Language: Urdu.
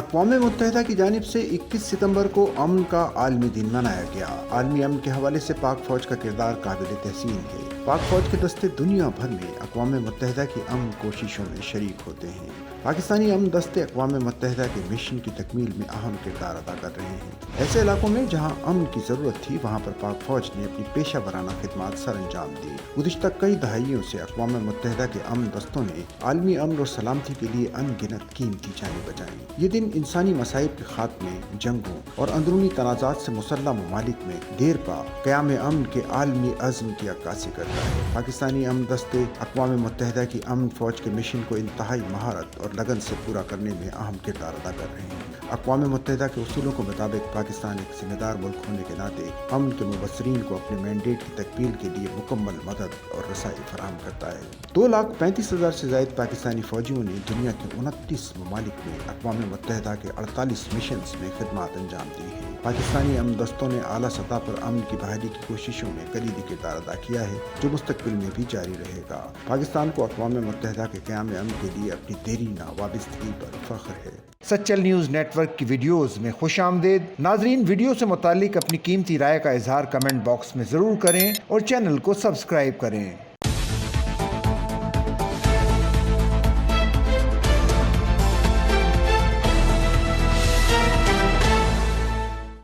اقوام متحدہ کی جانب سے 21 ستمبر کو امن کا عالمی دن منایا گیا۔ عالمی امن کے حوالے سے پاک فوج کا کردار قابل تحسین ہے۔ پاک فوج کے دستے دنیا بھر میں اقوام متحدہ کی امن کوششوں میں شریک ہوتے ہیں۔ پاکستانی امن دستے اقوام متحدہ کے مشن کی تکمیل میں اہم کردار ادا کر رہے ہیں۔ ایسے علاقوں میں جہاں امن کی ضرورت تھی، وہاں پر پاک فوج نے اپنی پیشہ ورانہ خدمات سر انجام دی۔ گزشتہ کئی دہائیوں سے اقوام متحدہ کے امن دستوں نے عالمی امن اور سلامتی کے لیے ان گنت قیمتی جانیں بچائیں۔ یہ دن انسانی مصائب کے خاتمے، جنگوں اور اندرونی تنازعات سے مسلح ممالک میں دیر پا قیام امن کے عالمی عزم کی عکاسی کرتا ہے۔ پاکستانی امن دستے اقوام متحدہ کی امن فوج کے مشن کو انتہائی مہارت اور لگن سے پورا کرنے میں اہم کردار ادا کر رہے ہیں۔ اقوام متحدہ کے اصولوں کے مطابق پاکستان ایک ذمہ دار ملک ہونے کے ناطے امن کے مبصرین کو اپنے مینڈیٹ کی تکمیل کے لیے مکمل مدد اور رسائی فراہم کرتا ہے۔ 2,35,000 سے زائد پاکستانی فوجیوں نے دنیا کے 29 ممالک میں اقوام متحدہ کے 48 مشنز میں خدمات انجام دی ہیں۔ پاکستانی امن دستوں نے اعلیٰ سطح پر امن کی بحالی کی کوششوں میں کلیدی کردار ادا کیا ہے، جو مستقبل میں بھی جاری رہے گا۔ پاکستان کو اقوام متحدہ کے قیام امن کے لیے اپنی دیرینہ وابستگی پر فخر ہے۔ سچل نیوز نیٹ ورک کی ویڈیوز میں خوش آمدید۔ ناظرین، ویڈیو سے متعلق اپنی قیمتی رائے کا اظہار کمنٹ باکس میں ضرور کریں اور چینل کو سبسکرائب کریں۔